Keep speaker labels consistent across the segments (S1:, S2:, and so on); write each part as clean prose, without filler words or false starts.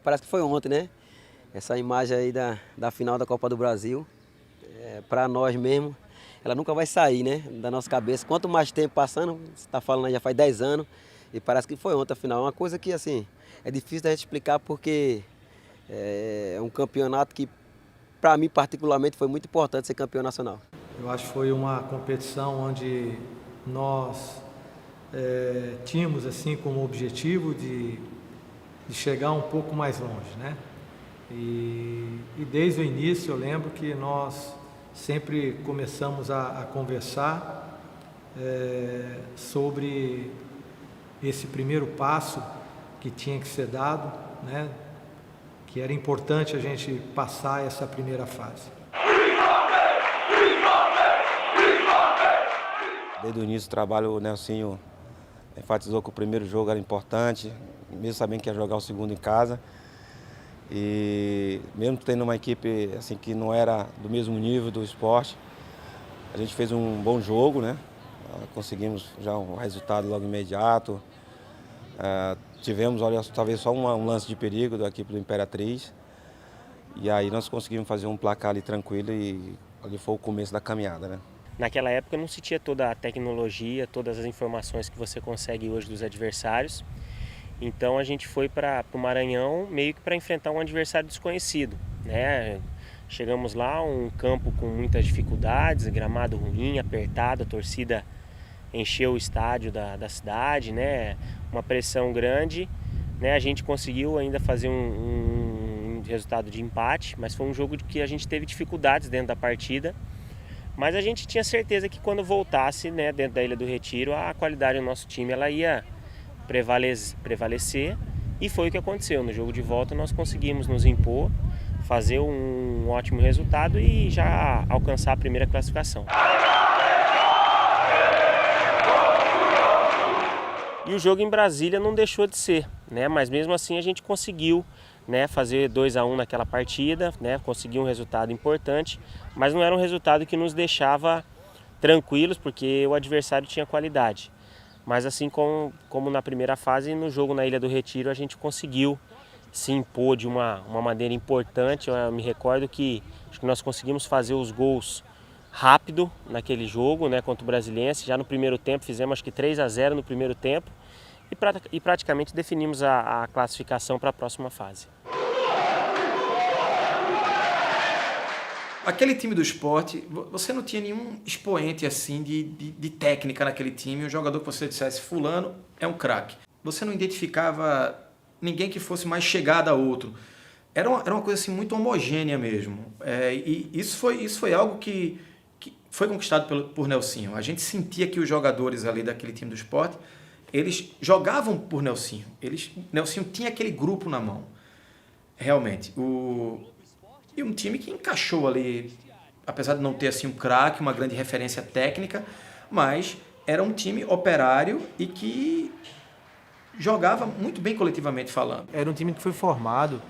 S1: parece que foi ontem, né? Essa imagem aí da final da Copa do Brasil, para nós mesmo, ela nunca vai sair, né? Da nossa cabeça. Quanto mais tempo passando, você está falando aí, já faz 10 anos, e parece que foi ontem a final. Uma coisa que, assim, é difícil da gente explicar porque é um campeonato que, para mim, particularmente, foi muito importante ser campeão nacional.
S2: Eu acho que foi uma competição onde nós tínhamos assim como objetivo de chegar um pouco mais longe, né? E desde o início eu lembro que nós sempre começamos a conversar sobre esse primeiro passo que tinha que ser dado, né? Que era importante a gente passar essa primeira fase.
S3: Desde o início do trabalho, o Nelsinho enfatizou que o primeiro jogo era importante, mesmo sabendo que ia jogar o segundo em casa. E mesmo tendo uma equipe assim, que não era do mesmo nível do esporte, a gente fez um bom jogo, né? Conseguimos já um resultado logo imediato. Tivemos, olha, talvez só um lance de perigo da equipe do Imperatriz. E aí nós conseguimos fazer um placar ali tranquilo e ali foi o começo da caminhada, né?
S4: Naquela época não se tinha toda a tecnologia, todas as informações que você consegue hoje dos adversários. Então a gente foi para o Maranhão meio que para enfrentar um adversário desconhecido, né? Chegamos lá, um campo com muitas dificuldades, gramado ruim, apertado, a torcida encheu o estádio da cidade, né? Uma pressão grande, né? A gente conseguiu ainda fazer um resultado de empate, mas foi um jogo que a gente teve dificuldades dentro da partida. Mas a gente tinha certeza que quando voltasse, né, dentro da Ilha do Retiro, a qualidade do nosso time ela ia prevalecer, e foi o que aconteceu. No jogo de volta nós conseguimos nos impor, fazer um ótimo resultado e já alcançar a primeira classificação. E o jogo em Brasília não deixou de ser, né? Mas mesmo assim a gente conseguiu, né, fazer 2-1 naquela partida, né, conseguir um resultado importante, mas não era um resultado que nos deixava tranquilos, porque o adversário tinha qualidade. Mas assim como na primeira fase, no jogo na Ilha do Retiro, a gente conseguiu se impor de uma maneira importante. Eu me recordo que acho que nós conseguimos fazer os gols rápido naquele jogo, né, contra o Brasiliense. Já no primeiro tempo, fizemos acho que 3-0 no primeiro tempo e praticamente definimos a classificação para a próxima fase.
S5: Aquele time do Sport, você não tinha nenhum expoente assim de técnica naquele time, um jogador que você dissesse, fulano é um craque. Você não identificava ninguém que fosse mais chegado a outro. Era uma coisa assim muito homogênea mesmo. E isso foi algo que foi conquistado por Nelsinho. A gente sentia que os jogadores ali daquele time do Sport, eles jogavam por Nelsinho. Nelsinho tinha aquele grupo na mão, realmente. E um time que encaixou ali, apesar de não ter assim um craque, uma grande referência técnica, mas era um time operário e que jogava muito bem coletivamente falando.
S2: Era um time que foi formado,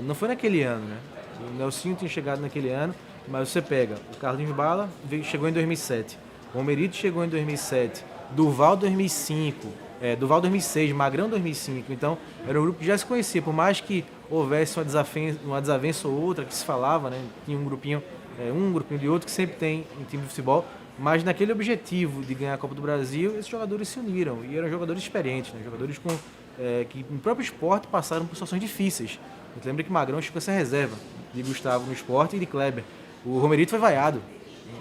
S2: não foi naquele ano, né? O Nelsinho tinha chegado naquele ano, mas você pega, o Carlinhos Bala chegou em 2007, o Romerito chegou em 2007, Durval 2005, Durval 2006, Magrão 2005, então era um grupo que já se conhecia, por mais que houvesse uma desavença ou outra que se falava, né? Tinha um grupinho de outro que sempre tem em time de futebol, mas naquele objetivo de ganhar a Copa do Brasil, esses jogadores se uniram e eram jogadores experientes, né? Jogadores que no próprio esporte passaram por situações difíceis. A gente lembra que Magrão ficou sem reserva de Gustavo no esporte e de Kleber. O Romerito foi vaiado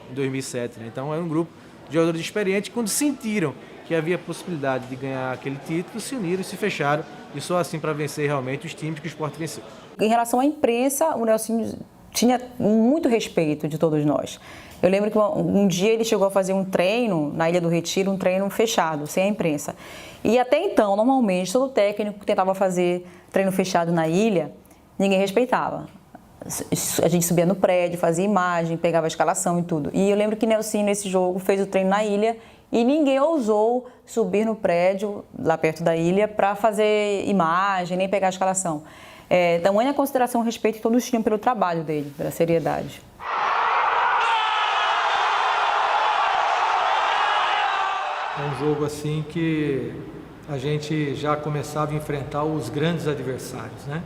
S2: em 2007, né? Então era um grupo de jogadores experientes que, quando sentiram que havia possibilidade de ganhar aquele título, se uniram e se fecharam, e só assim para vencer realmente os times que o Sport venceu.
S6: Em relação à imprensa, o Nelsinho tinha muito respeito de todos nós. Eu lembro que um dia ele chegou a fazer um treino na Ilha do Retiro, um treino fechado, sem a imprensa. E até então, normalmente, todo técnico que tentava fazer treino fechado na ilha, ninguém respeitava. A gente subia no prédio, fazia imagem, pegava a escalação e tudo. E eu lembro que Nelsinho, nesse jogo, fez o treino na ilha e ninguém ousou subir no prédio, lá perto da ilha, para fazer imagem, nem pegar a escalação. Tamanha consideração e respeito que todos tinham pelo trabalho dele, pela seriedade.
S2: É um jogo assim que
S7: a gente já começava a enfrentar os grandes adversários, né?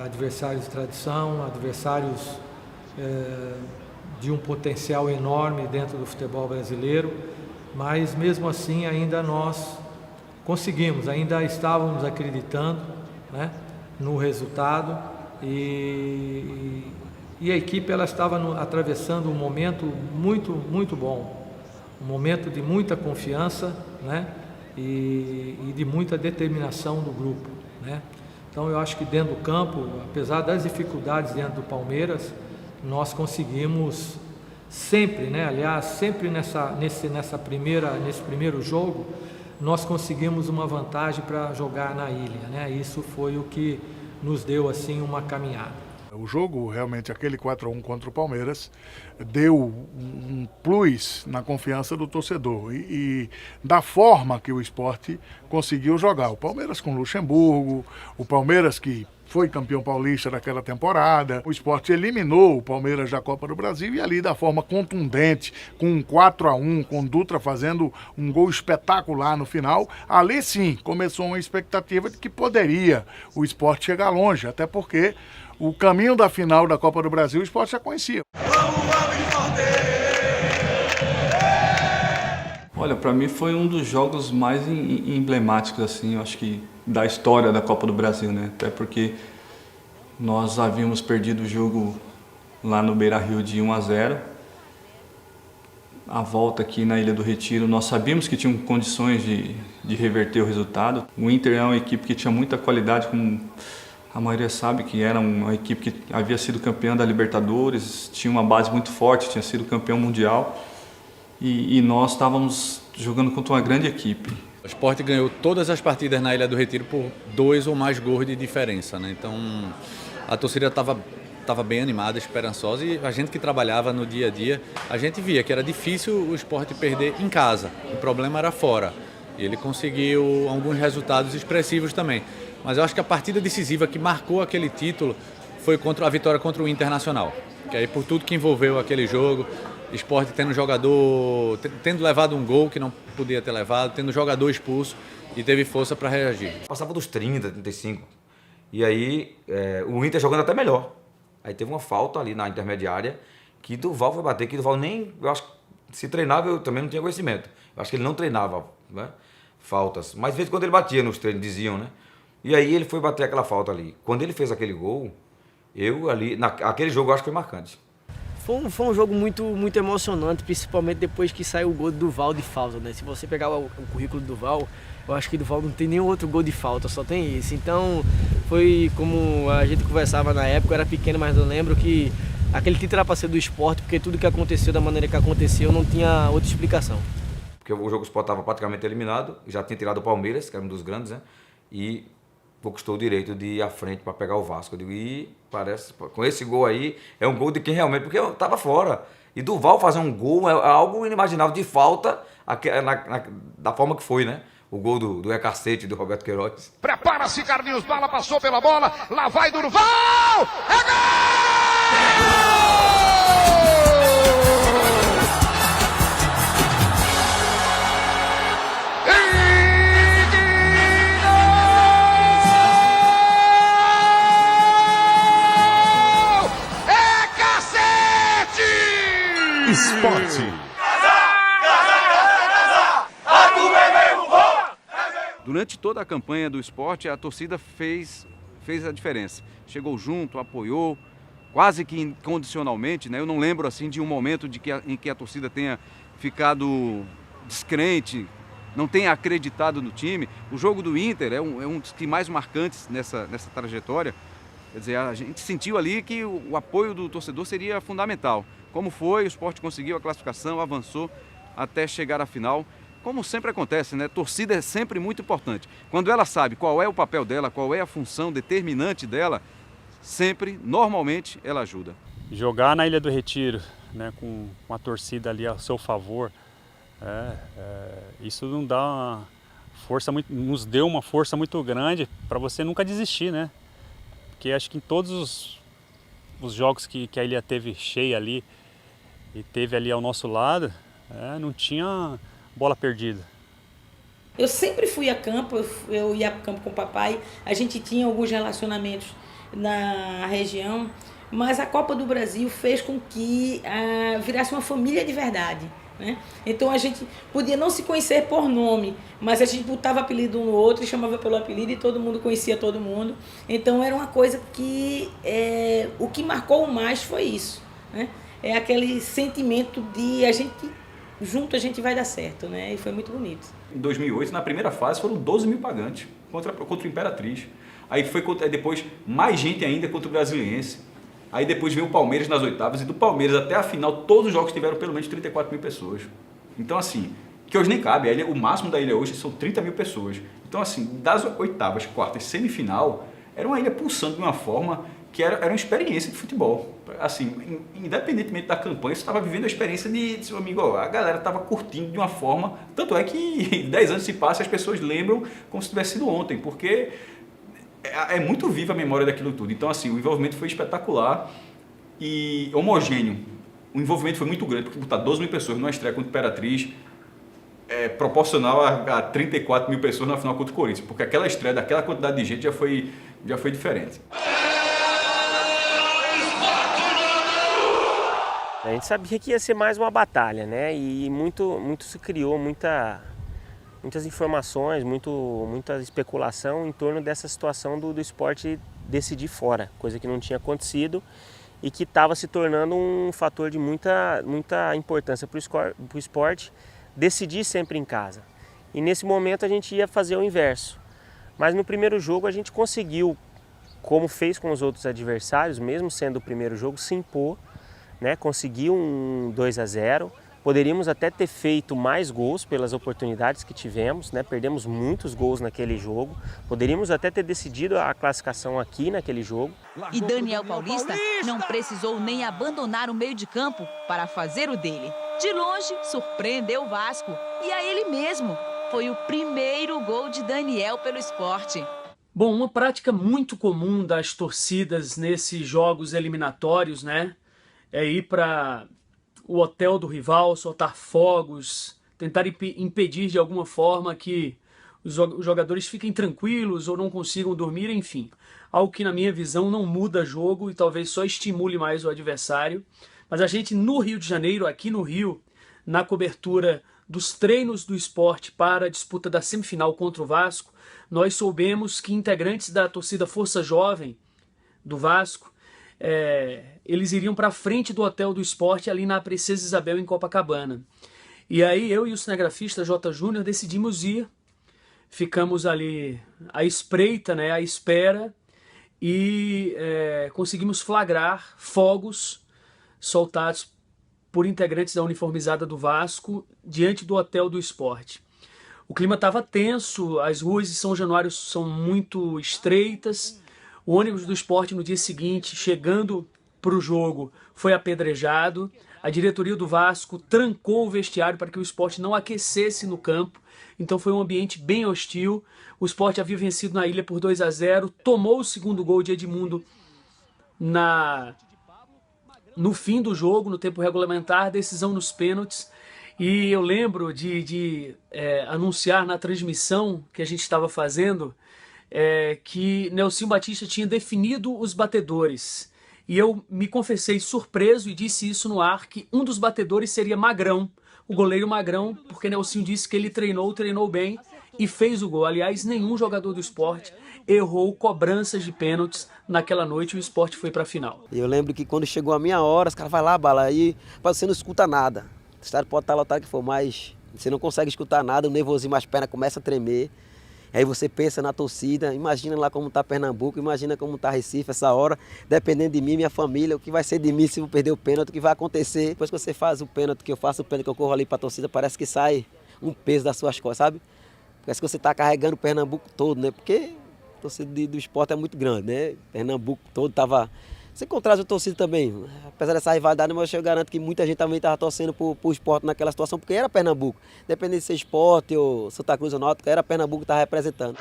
S7: Adversários de tradição, adversários de um potencial enorme dentro do futebol brasileiro, mas mesmo assim ainda nós conseguimos, ainda estávamos acreditando, né, no resultado e a equipe ela estava atravessando um momento muito bom, um momento de muita confiança, né, e de muita determinação do grupo, né. Então eu acho que dentro do campo, apesar das dificuldades dentro do Palmeiras, nós conseguimos sempre, né, aliás, sempre nesse primeiro jogo, nós conseguimos uma vantagem para jogar na ilha, né? Isso foi o que nos deu assim uma caminhada.
S8: O jogo, realmente, aquele 4-1 contra o Palmeiras, deu um plus na confiança do torcedor e da forma que o Sport conseguiu jogar. O Palmeiras com Luxemburgo, o Palmeiras que foi campeão paulista daquela temporada. O Sport eliminou o Palmeiras da Copa do Brasil e ali da forma contundente, com um 4-1, com Dutra fazendo um gol espetacular no final. Ali sim, começou uma expectativa de que poderia o Sport chegar longe, até porque o caminho da final da Copa do Brasil o Sport já conhecia.
S9: Olha, para mim foi um dos jogos mais emblemáticos, assim, eu acho que da história da Copa do Brasil, né? Até porque nós havíamos perdido o jogo lá no Beira-Rio de 1-0. A volta aqui na Ilha do Retiro, nós sabíamos que tinham condições de reverter o resultado. O Inter é uma equipe que tinha muita qualidade, como a maioria sabe, que era uma equipe que havia sido campeã da Libertadores, tinha uma base muito forte, tinha sido campeão mundial. E nós estávamos jogando contra uma grande equipe.
S10: O Sport ganhou todas as partidas na Ilha do Retiro por 2 ou mais gols de diferença, né? Então a torcida estava bem animada, esperançosa, e a gente que trabalhava no dia a dia, a gente via que era difícil o Sport perder em casa, o problema era fora. E ele conseguiu alguns resultados expressivos também. Mas eu acho que a partida decisiva que marcou aquele título foi a vitória contra o Internacional. Que aí por tudo que envolveu aquele jogo, Sport tendo levado um gol que não podia ter levado, tendo jogador expulso e teve força para reagir.
S11: Passava dos 30, 35. E aí o Inter jogando até melhor. Aí teve uma falta ali na intermediária que Duval foi bater, que Duval nem, eu acho que se treinava eu também não tinha conhecimento. Eu acho que ele não treinava, né, faltas. Mas de vez em quando ele batia nos treinos, diziam, né? E aí ele foi bater aquela falta ali. Quando ele fez aquele gol, aquele jogo eu acho que foi marcante.
S12: Foi um jogo muito emocionante, principalmente depois que saiu o gol do Duval de falta, né? Se você pegar o currículo do Duval, eu acho que o Duval não tem nenhum outro gol de falta, só tem esse. Então, foi como a gente conversava na época, eu era pequeno, mas eu lembro que aquele título era para ser do Sport, porque tudo que aconteceu da maneira que aconteceu não tinha outra explicação.
S11: Porque o jogo do Sport estava praticamente eliminado, já tinha tirado o Palmeiras, que era um dos grandes, né? E conquistou o direito de ir à frente para pegar o Vasco. Eu digo, e parece, com esse gol aí, é um gol de quem realmente, porque eu estava fora. E Duval fazer um gol é algo inimaginável de falta, da forma que foi, né? O gol do cacete do Roberto Queiroz.
S13: Prepara-se, Carlinhos, bala passou pela bola, lá vai Durval! É gol!
S10: Esporte.
S14: Durante toda a campanha do Sport, a torcida fez a diferença. Chegou junto, apoiou, quase que incondicionalmente, né? Eu não lembro assim de um momento em que a torcida tenha ficado descrente, não tenha acreditado no time. O jogo do Inter é um dos que mais marcantes nessa trajetória. Quer dizer, a gente sentiu ali que o apoio do torcedor seria fundamental. Como foi, o Sport conseguiu a classificação, avançou até chegar à final. Como sempre acontece, né? Torcida é sempre muito importante. Quando ela sabe qual é o papel dela, qual é a função determinante dela, sempre, normalmente, ela ajuda.
S15: Jogar na Ilha do Retiro, né, com a torcida ali a seu favor, isso nos deu uma força muito grande para você nunca desistir, né? Porque acho que em todos os jogos que a ilha teve cheia ali e teve ali ao nosso lado, não tinha bola perdida.
S16: Eu sempre fui a campo, eu ia a campo com o papai, a gente tinha alguns relacionamentos na região, mas a Copa do Brasil fez com que virasse uma família de verdade, né? Então a gente podia não se conhecer por nome, mas a gente botava apelido um no outro e chamava pelo apelido e todo mundo conhecia todo mundo. Então era uma coisa que o que marcou mais foi isso, né? É aquele sentimento de junto a gente vai dar certo, né? E foi muito bonito.
S17: Em 2008, na primeira fase, foram 12 mil pagantes contra o Imperatriz. Aí foi depois mais gente ainda contra o Brasiliense. Aí depois veio o Palmeiras nas oitavas e do Palmeiras até a final todos os jogos tiveram pelo menos 34 mil pessoas. Então assim, que hoje nem cabe, o máximo da ilha hoje são 30 mil pessoas. Então assim, das oitavas, quartas, semifinal, era uma ilha pulsando de uma forma que era uma experiência de futebol. Assim, independentemente da campanha, você estava vivendo a experiência de seu amigo, a galera estava curtindo de uma forma, tanto é que 10 anos se passam e as pessoas lembram como se tivesse sido ontem, porque é muito viva a memória daquilo tudo. Então assim, o envolvimento foi espetacular e homogêneo. O envolvimento foi muito grande, porque botar 12 mil pessoas numa estreia contra o Imperatriz é proporcional a 34 mil pessoas na final contra o Corinthians, porque aquela estreia daquela quantidade de gente já foi diferente.
S4: A gente sabia que ia ser mais uma batalha, né? E muito se criou, muitas informações, muita especulação em torno dessa situação do esporte decidir fora, coisa que não tinha acontecido e que estava se tornando um fator de muita importância para o esporte decidir sempre em casa. E nesse momento a gente ia fazer o inverso. Mas no primeiro jogo a gente conseguiu, como fez com os outros adversários, mesmo sendo o primeiro jogo, se impor, né? Conseguiu um 2-0. Poderíamos até ter feito mais gols pelas oportunidades que tivemos, né? Perdemos muitos gols naquele jogo. Poderíamos até ter decidido a classificação aqui naquele jogo.
S18: E Daniel Paulista não precisou nem abandonar o meio de campo para fazer o dele. De longe, surpreendeu o Vasco. E a ele mesmo. Foi o primeiro gol de Daniel pelo Sport.
S19: Bom, uma prática muito comum das torcidas nesses jogos eliminatórios, né? É ir para o hotel do rival, soltar fogos, tentar impedir de alguma forma que os jogadores fiquem tranquilos ou não consigam dormir, enfim. Algo que na minha visão não muda jogo e talvez só estimule mais o adversário. Mas a gente no Rio de Janeiro, aqui no Rio, na cobertura dos treinos do Sport para a disputa da semifinal contra o Vasco, nós soubemos que integrantes da torcida Força Jovem do Vasco, eles iriam para frente do hotel do Sport ali na Princesa Isabel em Copacabana. E aí eu e o cinegrafista J. Júnior decidimos ir, ficamos ali à espreita, né, à espera, e conseguimos flagrar fogos soltados por integrantes da uniformizada do Vasco diante do hotel do Sport. O clima estava tenso, as ruas de São Januário são muito estreitas. O ônibus do Sport no dia seguinte, chegando para o jogo, foi apedrejado. A diretoria do Vasco trancou o vestiário para que o Sport não aquecesse no campo. Então foi um ambiente bem hostil. O Sport havia vencido na ilha por 2-0, tomou o segundo gol de Edmundo no fim do jogo, no tempo regulamentar, decisão nos pênaltis. E eu lembro de anunciar na transmissão que a gente estava fazendo que Nelsinho Batista tinha definido os batedores. E eu me confessei surpreso e disse isso no ar, que um dos batedores seria Magrão, o goleiro Magrão, porque Nelsinho disse que ele treinou bem e fez o gol. Aliás, nenhum jogador do Sport errou cobranças de pênaltis naquela noite e o Sport foi para a final.
S1: Eu lembro que quando chegou a minha hora, os caras vai lá, Bala, aí você não escuta nada. O estádio pode estar lotado que for, mas você não consegue escutar nada, o nervosismo, as pernas começam a tremer. Aí você pensa na torcida, imagina lá como está Pernambuco, imagina como está Recife essa hora, dependendo de mim, minha família, o que vai ser de mim se eu perder o pênalti, o que vai acontecer. Depois que você faz o pênalti, que eu faço o pênalti, que eu corro ali para a torcida, parece que sai um peso das suas costas, sabe? Parece que você está carregando o Pernambuco todo, né? Porque a torcida do Sport é muito grande, né? Pernambuco todo estava... Você contrasta a torcida também, apesar dessa rivalidade, mas eu garanto que muita gente também estava torcendo pro Sport naquela situação, porque era Pernambuco. Independente de ser Sport ou Santa Cruz ou Náutico, era Pernambuco que estava representando.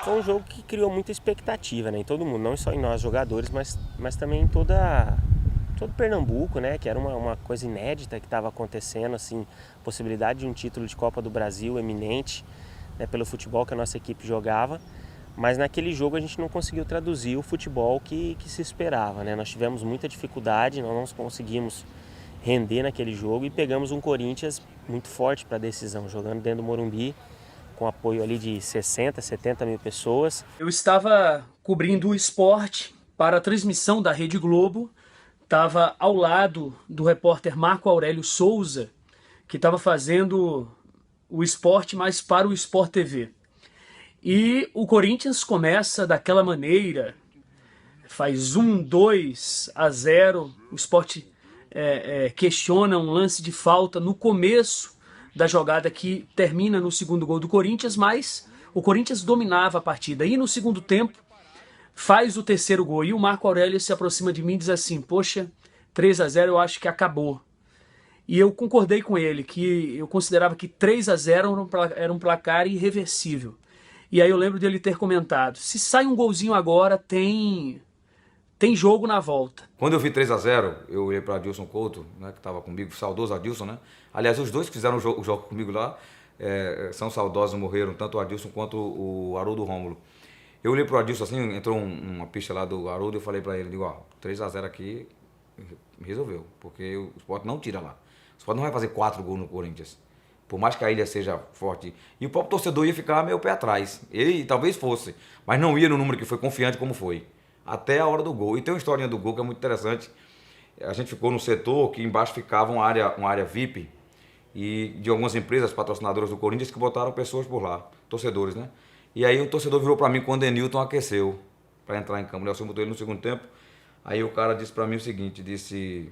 S4: Foi um jogo que criou muita expectativa, né, em todo mundo, não só em nós jogadores, mas também em toda Pernambuco, né, que era uma coisa inédita que estava acontecendo, assim, possibilidade de um título de Copa do Brasil eminente, né, pelo futebol que a nossa equipe jogava, mas naquele jogo a gente não conseguiu traduzir o futebol que se esperava, né? Nós tivemos muita dificuldade, nós não conseguimos render naquele jogo e pegamos um Corinthians muito forte para a decisão, jogando dentro do Morumbi, com apoio ali de 60, 70 mil pessoas.
S19: Eu estava cobrindo o esporte para a transmissão da Rede Globo, estava ao lado do repórter Marco Aurélio Souza, que estava fazendo o esporte, mas para o Sport TV. E o Corinthians começa daquela maneira, faz 2-0, o Sport questiona um lance de falta no começo da jogada que termina no segundo gol do Corinthians, mas o Corinthians dominava a partida. E no segundo tempo, faz o terceiro gol. E o Marco Aurélio se aproxima de mim e diz assim, poxa, 3-0 eu acho que acabou. E eu concordei com ele, que eu considerava que 3-0 era um placar irreversível. E aí eu lembro dele ter comentado, se sai um golzinho agora, tem jogo na volta.
S11: Quando eu vi 3-0, eu olhei para Adilson Couto, né, que estava comigo, saudoso Adilson, né? Aliás, os dois que fizeram o jogo comigo lá são saudosos, morreram, tanto o Adilson quanto o Haroldo Rômulo. Eu olhei para o Adilson assim, entrou uma pista lá do Haroldo e eu falei para ele, digo, ó, 3-0 aqui resolveu, porque o Sport não tira lá. O Sport não vai fazer 4 gols no Corinthians. Por mais que a ilha seja forte. E o próprio torcedor ia ficar meio pé atrás. Ele talvez fosse, mas não ia no número que foi confiante como foi. Até a hora do gol. E tem uma historinha do gol que é muito interessante. A gente ficou no setor que embaixo ficava uma área VIP e de algumas empresas patrocinadoras do Corinthians que botaram pessoas por lá, torcedores, né? E aí o torcedor virou para mim quando o Denilton aqueceu para entrar em campo. O Nelson botou ele no segundo tempo. Aí o cara disse para mim o seguinte, disse,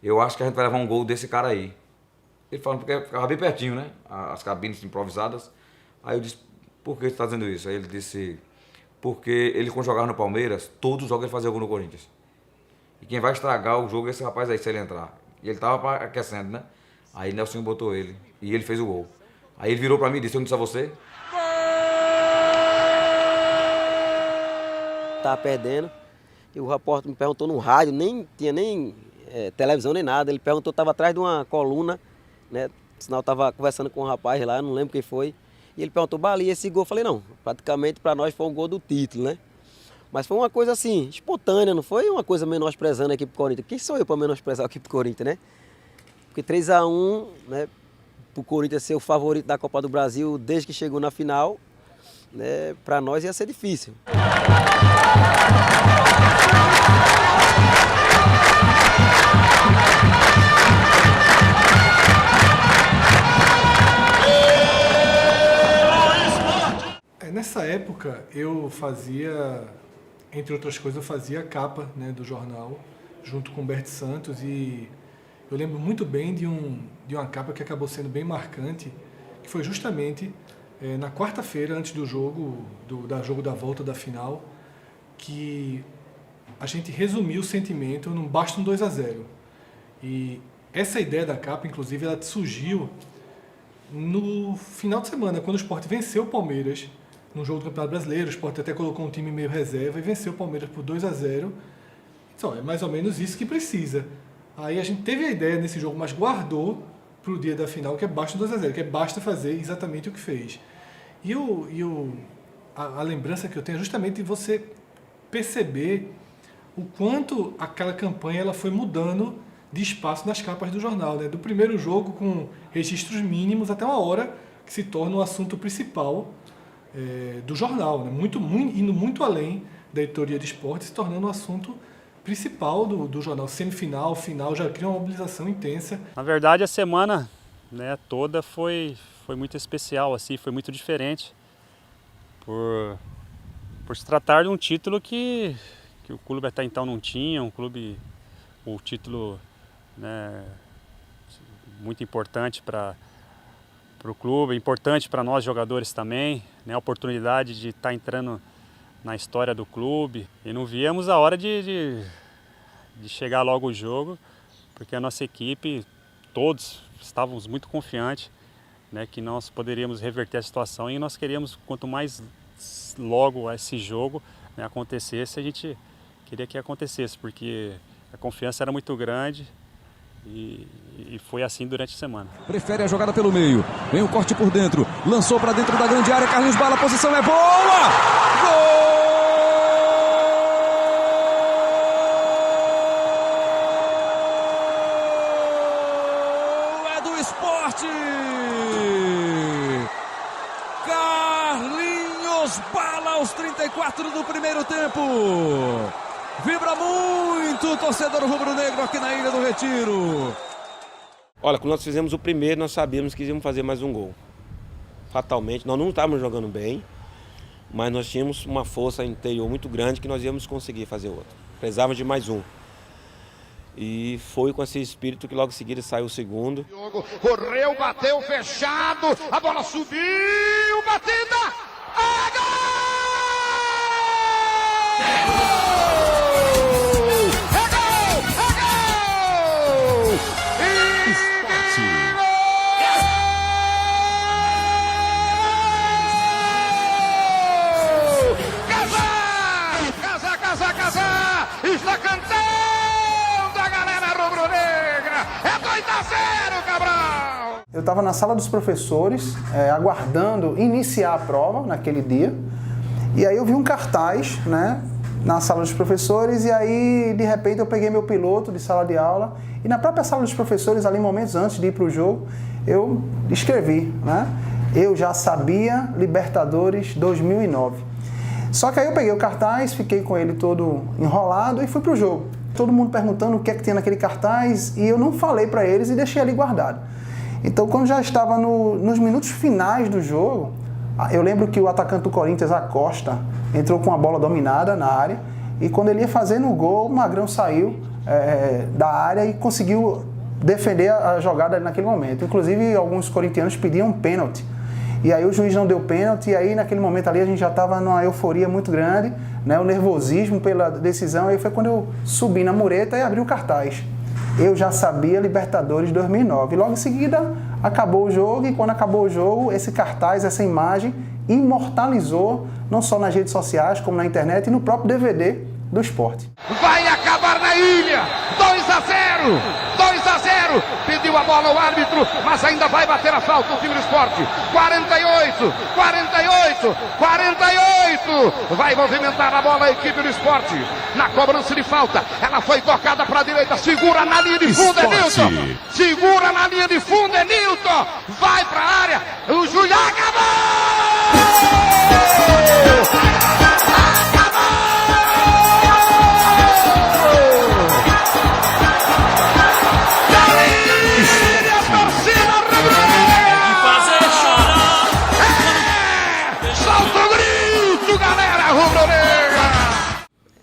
S11: eu acho que a gente vai levar um gol desse cara aí. Ele falou porque ficava bem pertinho, né? As cabines improvisadas. Aí eu disse, por que você está dizendo isso? Aí ele disse, porque ele quando jogava no Palmeiras, todos os jogos ele fazia gol no Corinthians. E quem vai estragar o jogo é esse rapaz aí, se ele entrar. E ele tava aquecendo, né? Aí Nelson botou ele. E ele fez o gol. Aí ele virou pra mim e disse, eu não disse a você?
S1: Tava perdendo. E o repórter me perguntou no rádio, nem tinha televisão nem nada. Ele perguntou, tava atrás de uma coluna, né? Sinal tava conversando com um rapaz lá, não lembro quem foi. E ele perguntou, Bali, esse gol? Eu falei, não, praticamente para nós foi um gol do título, né? Mas foi uma coisa assim, espontânea, não foi uma coisa menosprezando a equipe do Corinthians. Quem sou eu para menosprezar a equipe do Corinthians, né? Porque 3-1, né, pro Corinthians ser o favorito da Copa do Brasil desde que chegou na final, né, para nós ia ser difícil.
S20: Nessa época eu fazia, entre outras coisas, eu fazia a capa, né, do jornal, junto com o Bert Santos, e eu lembro muito bem de uma capa que acabou sendo bem marcante, que foi justamente na quarta-feira, antes do jogo da volta da final, que a gente resumiu o sentimento num basta um 2-0. E essa ideia da capa, inclusive, ela surgiu no final de semana, quando o Sport venceu o Palmeiras, no jogo do Campeonato Brasileiro. O Sport até colocou um time meio reserva e venceu o Palmeiras por 2-0. Então, é mais ou menos isso que precisa. Aí a gente teve a ideia nesse jogo, mas guardou para o dia da final, que é basta 2-0, que é basta fazer exatamente o que fez. E a lembrança que eu tenho é justamente de você perceber o quanto aquela campanha ela foi mudando de espaço nas capas do jornal, né? Do primeiro jogo com registros mínimos até uma hora que se torna o assunto principal do jornal, né? Indo muito além da editoria de esporte, se tornando o assunto principal do jornal. Semifinal, final, já cria uma mobilização intensa.
S15: Na verdade, a semana, né, toda foi muito especial, assim, foi muito diferente por se tratar de um título que o clube até então não tinha, o título, né, muito importante para o clube, importante para nós jogadores também, né, a oportunidade de estar entrando na história do clube, e não víamos a hora de chegar logo o jogo, porque a nossa equipe, todos estávamos muito confiantes, né, que nós poderíamos reverter a situação, e nós queríamos, quanto mais logo esse jogo, né, acontecesse, a gente queria que acontecesse, porque a confiança era muito grande e foi assim durante a semana.
S21: Prefere a jogada pelo meio, vem o corte por dentro, lançou para dentro da grande área, Carlinhos Bala, a posição é boa! Gol! É do Sport! Carlinhos Bala aos 34 do primeiro tempo! Vibra muito o torcedor rubro-negro aqui na Ilha do Retiro.
S3: Olha, quando nós fizemos o primeiro, nós sabíamos que íamos fazer mais um gol. Fatalmente, nós não estávamos jogando bem, mas nós tínhamos uma força interior muito grande que nós íamos conseguir fazer outro. Precisávamos de mais um. E foi com esse espírito que logo em seguida saiu o segundo.
S13: Correu, bateu, fechado, a bola subiu, batida, é gol! Está cantando a galera rubro-negra. É 2-0, Cabral.
S22: Eu estava na sala dos professores, aguardando iniciar a prova naquele dia. E aí eu vi um cartaz, né, na sala dos professores. E aí, de repente, eu peguei meu piloto de sala de aula. E na própria sala dos professores, ali momentos antes de ir para o jogo, eu escrevi, né? Eu já sabia Libertadores 2009. Só que aí eu peguei o cartaz, fiquei com ele todo enrolado e fui pro jogo. Todo mundo perguntando o que é que tinha naquele cartaz e eu não falei para eles e deixei ali guardado. Então, quando já estava nos minutos finais do jogo, eu lembro que o atacante do Corinthians, Acosta, entrou com a bola dominada na área e quando ele ia fazer no gol, o Magrão saiu da área e conseguiu defender a jogada naquele momento. Inclusive, alguns corintianos pediam um pênalti. E aí o juiz não deu pênalti, e aí naquele momento ali a gente já estava numa euforia muito grande, né, o nervosismo pela decisão, aí foi quando eu subi na mureta e abri o cartaz. Eu já sabia Libertadores 2009. E logo em seguida acabou o jogo, e quando acabou o jogo, esse cartaz, essa imagem, imortalizou, não só nas redes sociais, como na internet e no próprio DVD do Sport.
S13: Vai acabar na ilha, 2-0, 2-0, pediu a bola o árbitro, mas ainda vai bater a falta o time do Sport. 48, 48, 48, vai movimentar a bola a equipe do Sport, na cobrança de falta, ela foi tocada para a direita, segura na linha de fundo, é Nilton, segura na linha de fundo, é Nilton, vai para a área, o Julián acabou!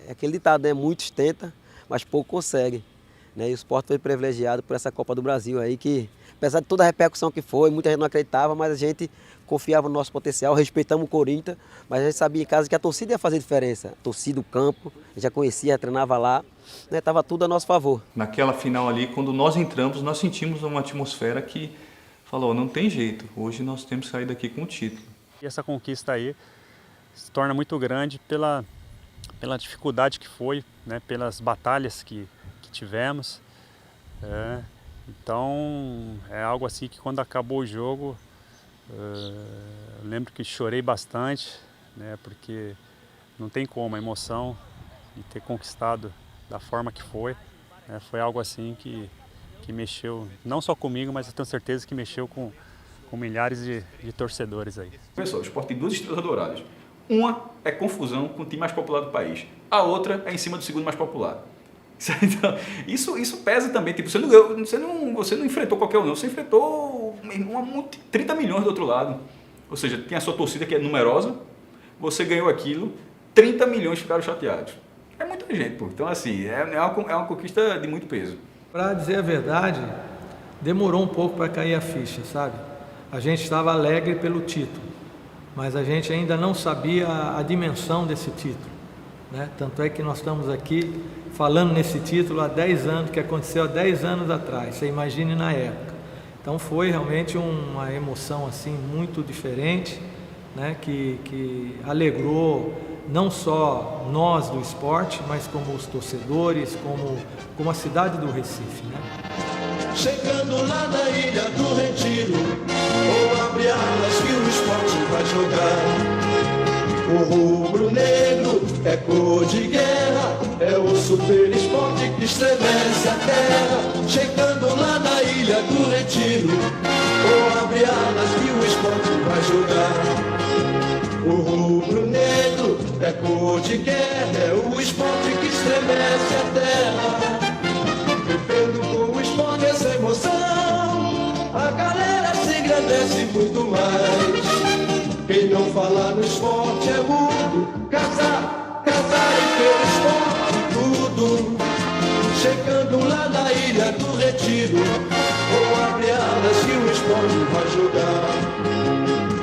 S1: Aquele ditado, né? Muitos tentam, mas pouco conseguem. Né? E o Sport foi privilegiado por essa Copa do Brasil aí, que apesar de toda a repercussão que foi, muita gente não acreditava, mas a gente confiava no nosso potencial, respeitamos o Corinthians, mas a gente sabia em casa que a torcida ia fazer diferença. A torcida, o campo, a gente já conhecia, já treinava lá, né? Tava tudo a nosso favor.
S9: Naquela final ali, quando nós entramos, nós sentimos uma atmosfera que falou, não tem jeito, hoje nós temos que sair daqui com o título.
S15: E essa conquista aí se torna muito grande pela dificuldade que foi, né, pelas batalhas que tivemos. Então é algo assim que quando acabou o jogo, eu lembro que chorei bastante, né, porque não tem como, a emoção de ter conquistado da forma que foi, né, foi algo assim que mexeu não só comigo, mas eu tenho certeza que mexeu com milhares de torcedores aí.
S17: Pessoal, o Sport tem duas estrelas douradas. Uma é confusão com o time mais popular do país. A outra é em cima do segundo mais popular. Então, isso pesa também. Tipo, você não enfrentou qualquer um, não. Você enfrentou 30 milhões do outro lado. Ou seja, tem a sua torcida que é numerosa. Você ganhou aquilo, 30 milhões ficaram chateados. É muita gente, pô. Então, assim, é uma conquista de muito peso.
S7: Para dizer a verdade, demorou um pouco para cair a ficha, sabe? A gente estava alegre pelo título, mas a gente ainda não sabia a dimensão desse título, né? Tanto é que nós estamos aqui falando nesse título há 10 anos, que aconteceu há 10 anos atrás, você imagine na época. Então foi realmente uma emoção assim muito diferente, né? Que alegrou não só nós do esporte, mas como os torcedores, como a cidade do Recife, né?
S5: Chegando lá na Ilha do Retiro, ou abre alas que o esporte vai jogar. O rubro-negro é cor de guerra, é o super esporte que estremece a terra. Chegando lá na Ilha do Retiro, ou abre alas que o esporte vai jogar. O rubro-negro é cor de guerra, é o esporte que estremece a terra. Vivendo com o esporte essa emoção, a galera se engrandece muito mais. Quem não fala no esporte é mudo. Casar e pelo esporte tudo. Chegando lá na Ilha do Retiro, ou abre alas que o esporte vai jogar.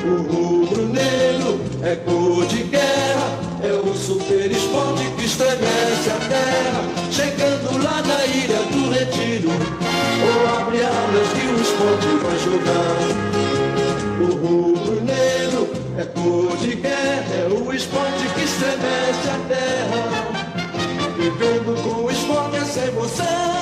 S5: O rubro-negro é cor de guerra, é o super esporte que estremece a terra. Chegando lá na Ilha do Retiro, ou abre alas que o esporte vai jogar. O rubro-negro é cor de guerra, é o esporte que estremece a terra. Vivendo com o esporte essa emoção,